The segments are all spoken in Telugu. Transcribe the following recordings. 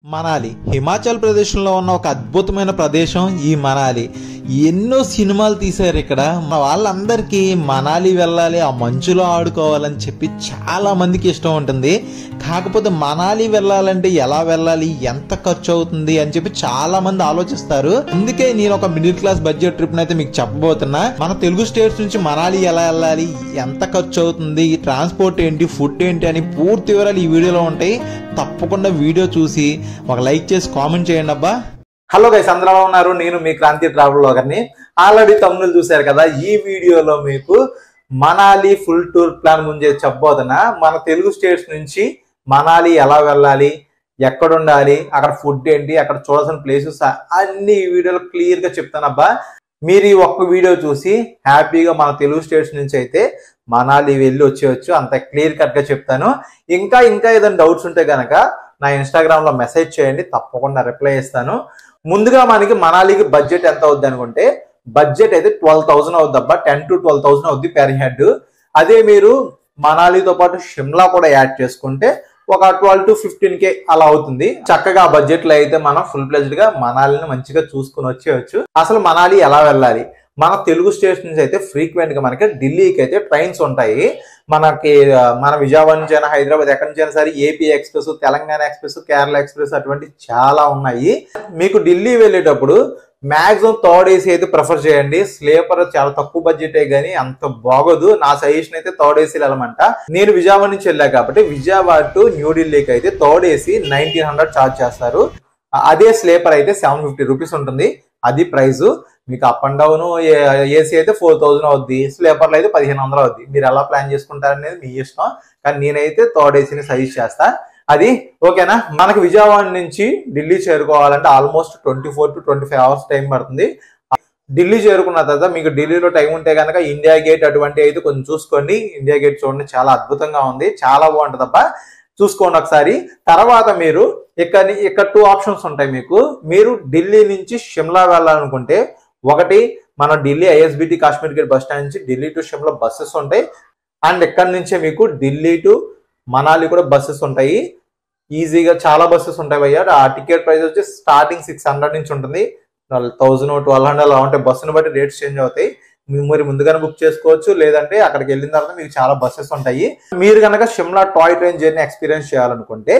మనాలి హిమాచల్ ప్రదేశ్లో ఉన్న ఒక అద్భుతమైన ప్రదేశం ఈ మనాలి. ఎన్నో సినిమాలు తీశారు ఇక్కడ. వాళ్ళందరికీ మనాలి వెళ్ళాలి, ఆ మంచులో ఆడుకోవాలని చెప్పి చాలా మందికి ఇష్టం ఉంటుంది. కాకపోతే మనాలి వెళ్ళాలంటే ఎలా వెళ్ళాలి, ఎంత ఖర్చు అవుతుంది అని చెప్పి చాలా మంది ఆలోచిస్తారు. అందుకే నేను ఒక మిడిల్ క్లాస్ బడ్జెట్ ట్రిప్ అయితే మీకు చెప్పబోతున్నా. మన తెలుగు స్టేట్స్ నుంచి మనాలి ఎలా వెళ్ళాలి, ఎంత ఖర్చు అవుతుంది, ట్రాన్స్పోర్ట్ ఏంటి, ఫుడ్ ఏంటి అని పూర్తి వివరాలు ఈ వీడియోలో ఉంటాయి. తప్పకుండా వీడియో చూసి ఒక లైక్ చేసి కామెంట్ చేయండి అబ్బా. హలో గైస్, అందరూ ఉన్నారు. నేను మీ క్రాంతి ట్రావెల్ బ్లాగర్ని. ఆల్రెడీ తమ్ముళ్ళు చూశారు కదా. ఈ వీడియోలో మీకు మనాలి ఫుల్ టూర్ ప్లాన్ ముందే చెప్పబోతున్నా. మన తెలుగు స్టేట్స్ నుంచి మనాలి ఎలా వెళ్ళాలి, ఎక్కడ ఉండాలి, అక్కడ ఫుడ్ ఏంటి, అక్కడ చూడాల్సిన ప్లేసెస్ అన్ని ఈ వీడియోలో క్లియర్ గా చెప్తానబ్బా. మీరు ఈ ఒక్క వీడియో చూసి హ్యాపీగా మన తెలుగు స్టేట్స్ నుంచి అయితే మనాలి వెళ్ళి వచ్చేయచ్చు. అంత క్లియర్ కట్ గా చెప్తాను. ఇంకా ఏదైనా డౌట్స్ ఉంటే కనుక నా ఇన్స్టాగ్రామ్ లో మెసేజ్ చేయండి, తప్పకుండా రిప్లై ఇస్తాను. ముందుగా మనకి మనాలికి బడ్జెట్ ఎంత అవుద్ది అనుకుంటే, బడ్జెట్ అయితే 12,000 అవుద్ది అబ్బా. 10 to 12,000 అవుద్ది పెర్ హెడ్. అదే మీరు మనాలితో పాటు షిమ్లా కూడా యాడ్ చేసుకుంటే ఒక 12 to 15K అలా అవుతుంది. చక్కగా ఆ బడ్జెట్ లో అయితే మనం ఫుల్ ప్లెజ్డ్ గా మనాలిని మంచిగా చూసుకుని వచ్చేయచ్చు. అసలు మనాలి ఎలా వెళ్ళాలి? మన తెలుగు స్టేట్స్ నుంచి అయితే ఫ్రీక్వెంట్ గా మనకి ఢిల్లీకి అయితే ట్రైన్స్ ఉంటాయి. మన విజయవాడ నుంచి అయినా, హైదరాబాద్ ఎక్కడి నుంచి అయినా సరే AP express, Telangana express, Kerala express అటువంటి చాలా ఉన్నాయి. మీకు ఢిల్లీ వెళ్ళేటప్పుడు మాక్సిమం థర్డ్ ఏసీ అయితే ప్రిఫర్ చేయండి. స్లీపర్ చాలా తక్కువ బడ్జెటే గానీ అంత బాగోదు. నా సజెషన్ అయితే థర్డ్ ఏసీ వెళ్ళమంట. నేను విజయవాడ నుంచి వెళ్ళా కాబట్టి విజయవాడ టు న్యూఢిల్లీకి అయితే థర్డ్ ఏసీ 1900 ఛార్జ్ చేస్తారు. అదే స్లీపర్ అయితే 750 రూపీస్ ఉంటుంది. అది ప్రైస్. మీకు అప్ అండ్ డౌన్ ఏసీ అయితే 4000 అవుద్ది, స్లీపర్లో అయితే 1500 అవుద్ది. మీరు ఎలా ప్లాన్ చేసుకుంటారనేది మీ ఇష్టం. కానీ నేనైతే థర్డ్ ఏసీని సజెస్ట్ చేస్తా. అది ఓకేనా. మనకి విజయవాడ నుంచి ఢిల్లీ చేరుకోవాలంటే ఆల్మోస్ట్ 24 to 25 అవర్స్ టైం పడుతుంది. ఢిల్లీ చేరుకున్న తర్వాత మీకు ఢిల్లీలో టైం ఉంటే కనుక ఇండియా గేట్ అటువంటి అయితే కొంచెం చూసుకోండి. ఇండియా గేట్ చూడండి, చాలా అద్భుతంగా ఉంది, చాలా బాగుంటుంది అబ్బా. చూసుకోండి ఒకసారి. తర్వాత మీరు ఇక్కడ 2 ఆప్షన్స్ ఉంటాయి మీకు. మీరు ఢిల్లీ నుంచి షిమ్లా వెళ్ళాలనుకుంటే, ఒకటి మన Delhi ISBT Kashmir gate bus stand నుంచి ఢిల్లీ టు షిమ్లా బస్సెస్ ఉంటాయి. అండ్ ఎక్కడి నుంచే మీకు ఢిల్లీ టు మనాలి కూడా బస్సెస్ ఉంటాయి. ఈజీగా చాలా బస్సెస్ ఉంటాయి భయ్యా. ఆ టికెట్ ప్రైస్ వచ్చి స్టార్టింగ్ 600 నుంచి ఉంటుంది. 1000, 1200 అలా ఉంటాయి. బస్సును బట్టి రేట్స్ చేంజ్ అవుతాయి. మీరు ముందుగానే బుక్ చేసుకోవచ్చు, లేదంటే అక్కడికి వెళ్ళిన తర్వాత మీకు చాలా బస్సెస్ ఉంటాయి. మీరు కనుక Shimla toy train journey experience చేయాలనుకుంటే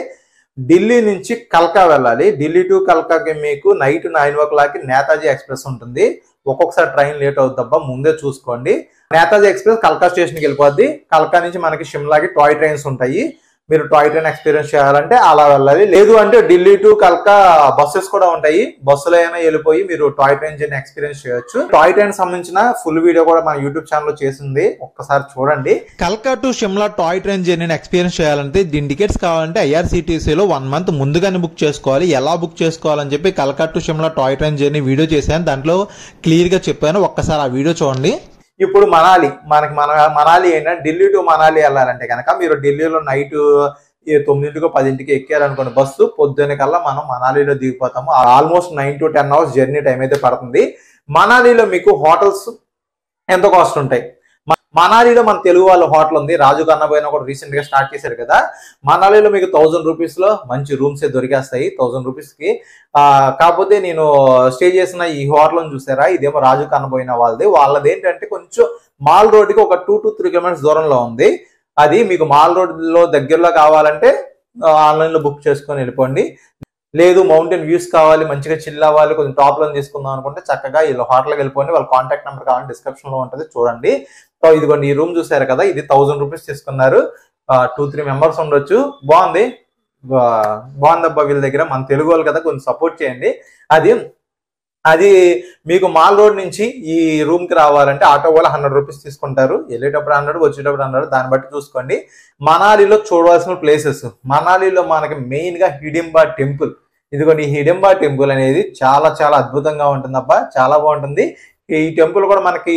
ఢిల్లీ నుంచి కల్కా వెళ్ళాలి. ఢిల్లీ టు కల్కాకి మీకు నైట్ 9 o'clock నేతాజీ ఎక్స్ప్రెస్ ఉంటుంది. ఒక్కొక్కసారి ట్రైన్ లేట్ అవుద్దబ్బా, ముందే చూసుకోండి. నేతాజీ ఎక్స్ప్రెస్ కల్కా స్టేషన్కి వెళ్ళిపోద్ది. కల్కా నుంచి మనకి షిమ్లాకి టాయ్ ట్రైన్స్ ఉంటాయి. మీరు టాయ్ ట్రైన్ ఎక్స్పీరియన్స్ చేయాలంటే అలా వెళ్ళాలి. లేదు అంటే ఢిల్లీ టు కల్కా బస్సెస్ కూడా ఉంటాయి. బస్సులో అయినా వెళ్ళిపోయి మీరు టాయ్ ట్రైన్ జర్నీ ఎక్స్పీరియన్స్ చేయొచ్చు. టాయ్ ట్రైన్ సంబంధించిన ఫుల్ వీడియో కూడా మన యూట్యూబ్ ఛానల్ లో చేసింది, ఒక్కసారి చూడండి. కల్కా టు షిమ్లా టాయ్ ట్రైన్ జర్నీని ఎక్స్పీరియన్స్ చేయాలంటే దీని టికెట్స్ కావాలంటే ఐఆర్సీటీసీలో 1 month ముందుగానే బుక్ చేసుకోవాలి. ఎలా బుక్ చేసుకోవాలని చెప్పి కల్కా to Shimla toy train journey video చేశాను, దాంట్లో క్లియర్ గా చెప్పాను. ఒక్కసారి ఆ వీడియో చూడండి. ఇప్పుడు మనాలి ఏంటంటే ఢిల్లీ టు మనాలి వెళ్ళాలంటే కనుక మీరు ఢిల్లీలో నైట్ 9 to 10 ఎక్కారనుకోండి బస్సు, పొద్దున్న కల్లా మనం మనాలిలో దిగిపోతాము. ఆల్మోస్ట్ 9 to 10 hours జర్నీ టైం అయితే పడుతుంది. మనాలిలో మీకు హోటల్స్ ఎంత కాస్ట్ ఉంటాయి? మనాలిలో మన తెలుగు వాళ్ళ హోటల్ ఉంది, రాజు కన్నబోయిన కూడా రీసెంట్ గా స్టార్ట్ చేశారు కదా. మనాలిలో మీకు 1000 రూపీస్ లో మంచి రూమ్స్ దొరికేస్తాయి. 1000 రూపీస్ కి. కాకపోతే నేను స్టే చేసిన ఈ హోటల్ చూసారా, ఇదేమో రాజు కన్నబోయిన వాళ్ళది ఏంటంటే కొంచెం మాల్ రోడ్ కి ఒక 2 to 3 kilometers దూరంలో ఉంది. అది మీకు మాల్ రోడ్ లో దగ్గరలో కావాలంటే ఆన్లైన్ లో బుక్ చేసుకొని వెళ్ళిపోండి. లేదు మౌంటైన్ వ్యూస్ కావాలి, మంచిగా చిల్ అవ్వాలి, కొంచెం టాప్ లో తీసుకుందాం అనుకుంటే చక్కగా వీళ్ళు హోటల్కి వెళ్ళిపోండి. వాళ్ళ కాంటాక్ట్ నెంబర్ కావాలంటే డిస్క్రిప్షన్ లో ఉంటుంది, చూడండి. సో ఇదిగోండి, ఈ రూమ్ చూసారు కదా, ఇది 1000 రూపీస్ తీసుకున్నారు. 2-3 members ఉండొచ్చు. బాగుందబ్బా వీళ్ళ దగ్గర. మన తెలుగు వాళ్ళు కదా, కొంచెం సపోర్ట్ చేయండి. అది మీకు మాల్ రోడ్ నుంచి ఈ రూమ్ కి రావాలంటే ఆటో వాళ్ళు 100 రూపీస్ తీసుకుంటారు. వెళ్ళేటప్పుడు 100, వచ్చేటప్పుడు 100, దాన్ని బట్టి చూసుకోండి. మనాలిలో చూడవలసిన ప్లేసెస్, మనాలిలో మనకి మెయిన్ గా హిడింబా టెంపుల్. ఇదిగోండి, ఈ హిడింబా టెంపుల్ అనేది చాలా చాలా అద్భుతంగా ఉంటుందబ్బా, చాలా బాగుంటుంది. ఈ టెంపుల్ కూడా మనకి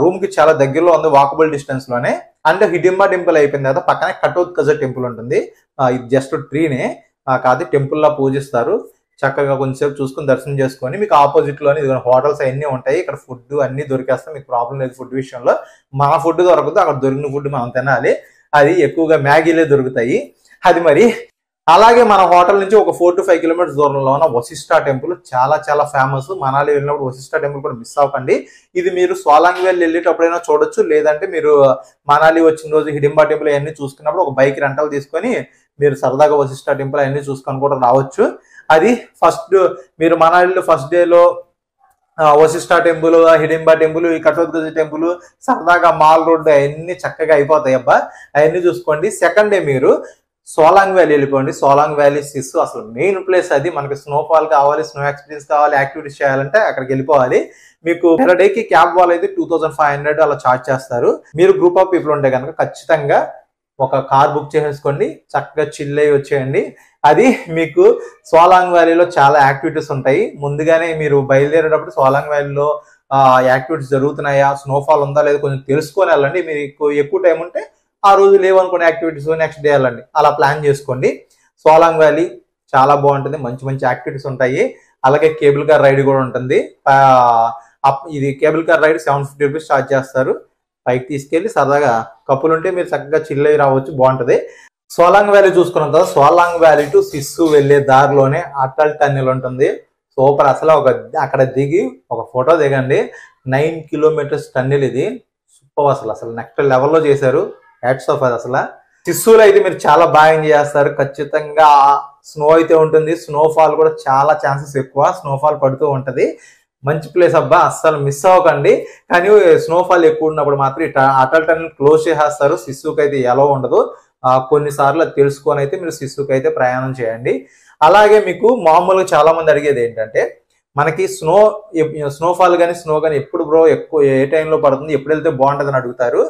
రూమ్ కి చాలా దగ్గరలో ఉంది, వాకబుల్ డిస్టెన్స్ లోనే. అంటే హిడింబా టెంపుల్ అయిపోయిన తర్వాత పక్కనే కటోత్కజ టెంపుల్ ఉంటుంది. ఇది జస్ట్ ట్రీనే కాదు, టెంపుల్ లా పూజిస్తారు. చక్కగా కొంచెంసేపు చూసుకుని దర్శనం చేసుకొని మీకు ఆపోజిట్ లోనే హోటల్స్ అన్ని ఉంటాయి. ఇక్కడ ఫుడ్ అన్ని దొరికేస్తాయి, మీకు ప్రాబ్లం లేదు ఫుడ్ విషయంలో. మన ఫుడ్ దొరకదు, అక్కడ దొరికిన ఫుడ్ మనం తినాలి. అది ఎక్కువగా మ్యాగీలే దొరుకుతాయి. అది మరి అలాగే మన హోటల్ నుంచి ఒక 4 to 5 కిలోమీటర్స్ దూరంలో ఉన్న వశిష్ఠ టెంపుల్ చాలా చాలా ఫేమస్. మనాలి వెళ్ళినప్పుడు వశిష్ఠ టెంపుల్ కూడా మిస్ అవ్వకండి. ఇది మీరు సోలాంగ్ వ్యాలీ వెళ్ళేటప్పుడైనా చూడొచ్చు, లేదంటే మీరు మనాలి వచ్చిన రోజు హిడింబా టెంపుల్ అవన్నీ చూసుకున్నప్పుడు ఒక బైక్ రెంటల్ తీసుకొని మీరు సరదాగా వశిష్ఠ టెంపుల్ అవన్నీ చూసుకొని కూడా రావచ్చు. అది ఫస్ట్ మీరు మనాలిలో ఫస్ట్ డేలో వశిష్ఠ టెంపుల్, హిడింబా టెంపుల్, ఈ కఠోద్గజ టెంపుల్, సరదాగా మాల్ రోడ్ అవన్నీ చక్కగా అయిపోతాయి అబ్బా, అవన్నీ చూసుకోండి. సెకండ్ డే మీరు సోలాంగ్ వ్యాలీ వెళ్ళిపోండి. సోలాంగ్ వ్యాలీ సిస్సు అసలు మెయిన్ ప్లేస్ అది. మనకి స్నోఫాల్ కావాలి, స్నో ఎక్స్పీరియన్స్ కావాలి, యాక్టివిటీస్ చేయాలంటే అక్కడికి వెళ్ళిపోవాలి. మీకు పెర్ డేకి క్యాబ్ వాళ్ళు అయితే 2500 అలా ఛార్జ్ చేస్తారు. మీరు గ్రూప్ ఆఫ్ పీపుల్ ఉంటే కనుక ఖచ్చితంగా ఒక కార్ బుక్ చేసేసుకోండి, చక్కగా చిల్ అయ్యి వచ్చేయండి. అది మీకు సోలాంగ్ వ్యాలీలో చాలా యాక్టివిటీస్ ఉంటాయి. ముందుగానే మీరు బయలుదేరేటప్పుడు సోలాంగ్ వ్యాలీలో యాక్టివిటీస్ జరుగుతున్నాయా, స్నోఫాల్ ఉందా లేదా కొంచెం తెలుసుకొని వెళ్ళండి. మీరు ఎక్కువ టైం ఉంటే ఆ రోజు లేవనుకునే యాక్టివిటీస్ నెక్స్ట్ డే వెళ్ళండి, అలా ప్లాన్ చేసుకోండి. సోలాంగ్ వ్యాలీ చాలా బాగుంటుంది, మంచి మంచి యాక్టివిటీస్ ఉంటాయి. అలాగే కేబుల్ కార్ రైడ్ కూడా ఉంటుంది. ఇది cable car ride 750 rupees charge చేస్తారు. పైకి తీసుకెళ్లి సరదాగా కప్పులు ఉంటే మీరు చక్కగా చిల్ అయ్యి రావచ్చు, బాగుంటది. సోలాంగ్ వ్యాలీ చూసుకున్న తర్వాత సోలాంగ్ వ్యాలీ టు సిస్సు వెళ్లే దారిలోనే అటల్ టన్నెల్ ఉంటుంది. సూపర్ అసలు. అక్కడ దిగి ఒక ఫోటో దిగండి. 9 కిలోమీటర్స్ టన్నెల్ ఇది. సూపర్ అసలు నెక్స్ట్ లెవెల్లో చేశారు. Hats off. అది అసలు సిస్సులో అయితే మీరు చాలా బాగా ఎంజాయ్ చేస్తారు. ఖచ్చితంగా స్నో అయితే ఉంటుంది, స్నోఫాల్ కూడా చాలా ఛాన్సెస్ ఎక్కువ, స్నోఫాల్ పడుతూ ఉంటది. మంచి ప్లేస్ అబ్బా, అస్సలు మిస్ అవ్వకండి. కానీ స్నోఫాల్ ఎక్కువ ఉన్నప్పుడు మాత్రం అటల్ టన్నెల్ క్లోజ్ చేసేస్తారు. సిస్సుకి అయితే ఎలా ఉండదు. కొన్నిసార్లు అది తెలుసుకొని అయితే మీరు సిస్సుకి అయితే ప్రయాణం చేయండి. అలాగే మీకు మామూలుగా చాలా మంది అడిగేది ఏంటంటే, మనకి స్నోఫాల్ కానీ స్నో కానీ ఎప్పుడు బ్రో ఎక్కువ ఏ టైంలో పడుతుంది, ఎప్పుడు వెళ్తే బాగుంటుంది అని అడుగుతారు.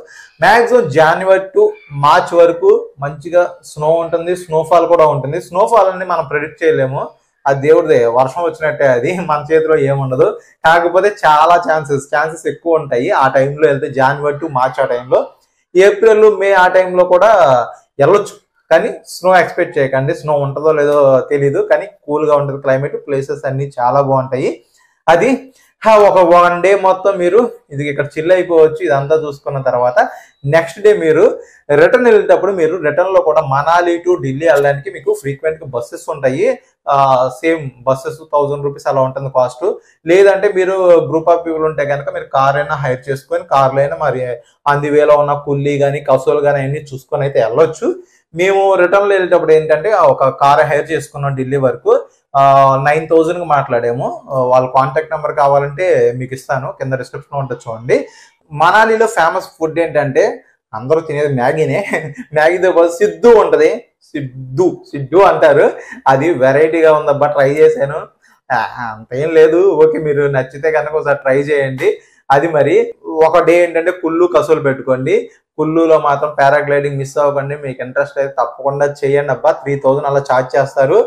మ్యాక్సిమం జనవరి టు మార్చ్ వరకు మంచిగా స్నో ఉంటుంది, స్నోఫాల్ కూడా ఉంటుంది. స్నోఫాల్ అని మనం ప్రెడిక్ట్ చేయలేము, అది దేవుడిదే, వర్షం వచ్చినట్టే, అది మన చేతిలో ఏముండదు. కాకపోతే చాలా ఛాన్సెస్ ఎక్కువ ఉంటాయి ఆ టైంలో వెళ్తే. జనవరి టు మార్చ్ ఆ టైంలో, ఏప్రిల్ మే ఆ టైంలో కూడా వెళ్ళొచ్చు. కానీ స్నో ఎక్స్పెక్ట్ చేయకండి. స్నో ఉంటుందో లేదో తెలీదు, కానీ కూల్గా ఉంటుంది క్లైమేట్. ప్లేసెస్ అన్ని చాలా బాగుంటాయి. అది ఒక 1 డే మొత్తం మీరు ఇది ఇక్కడ చిల్ అయిపోవచ్చు. ఇదంతా చూసుకున్న తర్వాత నెక్స్ట్ డే మీరు రిటర్న్ వెళ్ళేటప్పుడు మీరు రిటర్న్ లో కూడా మనాలి టు ఢిల్లీ వెళ్ళడానికి మీకు ఫ్రీక్వెంట్ గా బస్సెస్ ఉంటాయి. సేమ్ బస్సెస్ 1000 రూపీస్ అలా ఉంటుంది కాస్ట్. లేదంటే మీరు గ్రూప్ ఆఫ్ పీపుల్ ఉంటే కనుక మీరు కార్ అయినా హైర్ చేసుకొని కార్లో అయినా మరి అంది వేలో ఉన్న కుల్లి కానీ కసోలు కానీ అన్ని చూసుకొని అయితే వెళ్ళొచ్చు. మేము రిటర్న్ లో వెళ్ళేటప్పుడు ఏంటంటే ఒక కార్ హైర్ చేసుకున్నాం ఢిల్లీ వరకు. 9000 మాట్లాడాము. వాళ్ళ కాంటాక్ట్ నెంబర్ కావాలంటే మీకు ఇస్తాను, కింద డిస్క్రిప్షన్ ఉంటుంది చూడండి. మనాలిలో ఫేమస్ ఫుడ్ ఏంటంటే అందరూ తినేది మ్యాగీనే. మ్యాగీతో పాటు సిద్ధు ఉంటది, సిద్ధు అంటారు. అది వెరైటీగా ఉందబ్బా, ట్రై చేశాను. అంతేం లేదు, ఓకే మీరు నచ్చితే కనుక ఒకసారి ట్రై చేయండి. అది మరి ఒక డే ఏంటంటే కుల్లు కసులు పెట్టుకోండి. కుల్లులో మాత్రం పారాగ్లైడింగ్ మిస్ అవ్వకండి. మీకు ఇంట్రెస్ట్ అయితే తప్పకుండా చేయండి అబ్బా. 3000 అలా ఛార్జ్ చేస్తారు,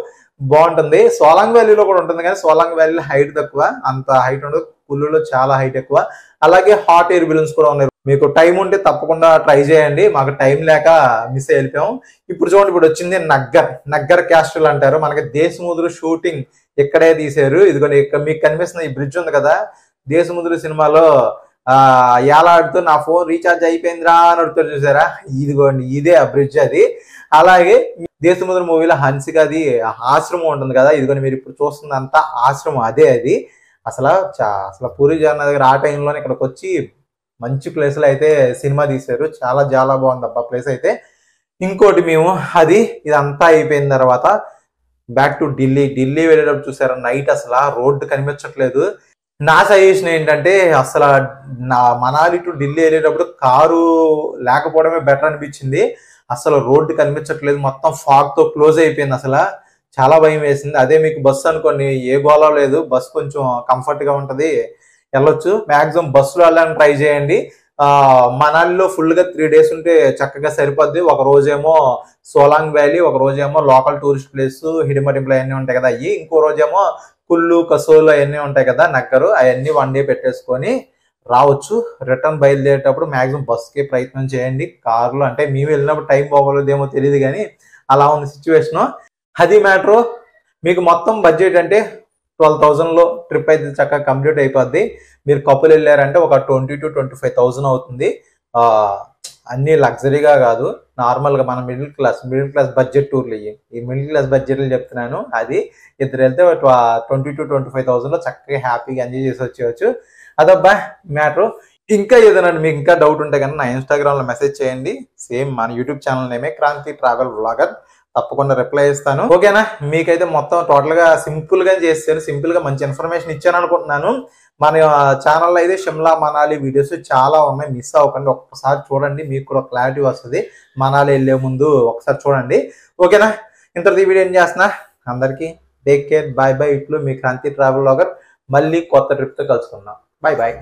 బాగుంటుంది. సోలాంగ్ వ్యాలీలో కూడా ఉంటుంది, కానీ సోలాంగ్ వ్యాలీలో హైట్ తక్కువ, అంత హైట్ ఉండదు. కుల్లులో చాలా హైట్ ఎక్కువ. అలాగే హాట్ ఎయిర్ బెలూన్స్ కూడా ఉన్నాయి. మీకు టైం ఉంటే తప్పకుండా ట్రై చేయండి. మాకు టైం లేక మిస్ అయిపోయాం. ఇప్పుడు చూడండి, ఇప్పుడు వచ్చింది నగ్గర్ క్యాస్టిల్ అంటారు. మనకి దేశముద్రు షూటింగ్ ఇక్కడే తీశారు. ఇదిగోండి ఇక్కడ మీకు కనిపిస్తున్న ఈ బ్రిడ్జ్ ఉంది కదా, దేశముద్రు సినిమాలో ఏలాడుతూ నా ఫోన్ రీఛార్జ్ అయిపోయిందిరా అని అడుగుతారు చూసారా, ఇదిగోండి ఇదే ఆ బ్రిడ్జ్ అది. అలాగే దేశముద్ర మూవీలో హన్సికది ఆశ్రమం ఉంటుంది కదా, ఇదిగోండి మీరు ఇప్పుడు చూస్తుంది అంతా ఆశ్రమం అదే అది. అసలు పూరి జగన్నాథ్ దగ్గర ఆ టైంలోనే ఇక్కడికి వచ్చి మంచి ప్లేస్లో అయితే సినిమా తీశారు. చాలా చాలా బాగుంది అబ్బా ప్లేస్ అయితే. ఇంకోటి మేము ఇదంతా అయిపోయిన తర్వాత బ్యాక్ టు ఢిల్లీ వెళ్ళేటప్పుడు చూసారా, నైట్ అసలు రోడ్డు కనిపించట్లేదు. నా సజెషన్ ఏంటంటే అసలు మనాలి టు ఢిల్లీ వెళ్ళేటప్పుడు కారు లేకపోవడమే బెటర్ అనిపించింది. అసలు రోడ్డు కనిపించట్లేదు, మొత్తం ఫాగ్ తో క్లోజ్ అయిపోయింది. అసలు చాలా భయం వేసింది. అదే మీకు బస్సు అనుకోండి, ఏ గోళ లేదు, బస్సు కొంచెం కంఫర్ట్ గా ఉంటది, వెళ్ళొచ్చు. మాక్సిమం బస్సులో వెళ్ళాలని ట్రై చేయండి. మనాలిలో ఫుల్ గా 3 days ఉంటే చక్కగా సరిపోద్ది. ఒక రోజేమో సోలాంగ్ వ్యాలీ, ఒక రోజేమో local tourist place Hidimba temple అవన్నీ ఉంటాయి కదా అవి, ఇంకో రోజేమో కుల్లు కసోలు అవన్నీ ఉంటాయి కదా నగ్గరు, అవన్నీ 1 day పెట్టేసుకొని రావచ్చు. రిటర్న్ బయలుదేరేటప్పుడు మాక్సిమం బస్కి ప్రయత్నం చేయండి. కార్లో అంటే మేము వెళ్ళినప్పుడు టైం బాగోలేదేమో తెలియదు, కానీ అలా ఉంది సిచ్యువేషన్. అది మ్యాటరు. మీకు మొత్తం బడ్జెట్ అంటే 12,000లో ట్రిప్ అయితే చక్కగా కంప్లీట్ అయిపోద్ది. మీరు కపుల్ వెళ్ళారంటే ఒక 20,000 to 25,000 అవుతుంది. అన్ని లగ్జరీగా కాదు, నార్మల్గా మన మిడిల్ క్లాస్ బడ్జెట్ టూర్లు ఇవి. ఈ మిడిల్ క్లాస్ బడ్జెట్లు చెప్తున్నాను. అది ఇద్దరు వెళ్తే 20,000 to 25,000 చక్కగా హ్యాపీగా ఎంజాయ్ చేసి వచ్చేయచ్చు. అదబ్బా మ్యాటర్. ఇంకా ఏదైనా మీకు ఇంకా డౌట్ ఉంటే కనుక నా ఇన్స్టాగ్రామ్లో మెసేజ్ చేయండి. సేమ్ మన యూట్యూబ్ ఛానల్ నేమే క్రాంతి ట్రావెల్ వ్లాగర్. తప్పకుండా రిప్లై ఇస్తాను. ఓకేనా? మీకైతే మొత్తం టోటల్గా సింపుల్గా చేస్తాను. సింపుల్గా మంచి ఇన్ఫర్మేషన్ ఇచ్చాను అనుకుంటున్నాను. మన ఛానల్లో అయితే షిమ్లా మనాలి వీడియోస్ చాలా ఉన్నాయి, మిస్ అవ్వకండి. ఒక్కసారి చూడండి, మీకు కూడా క్లారిటీ వస్తుంది. మనాలి వెళ్ళే ముందు ఒకసారి చూడండి. ఓకేనా? ఇంతటి వీడియో ఏం చేస్తున్నా, అందరికీ టేక్ కేర్, బాయ్ బాయ్. ఇట్లు మీ క్రాంతి ట్రావెల్ వ్లాగర్. మళ్ళీ కొత్త ట్రిప్తో కలుసుకుందాం. Bye bye.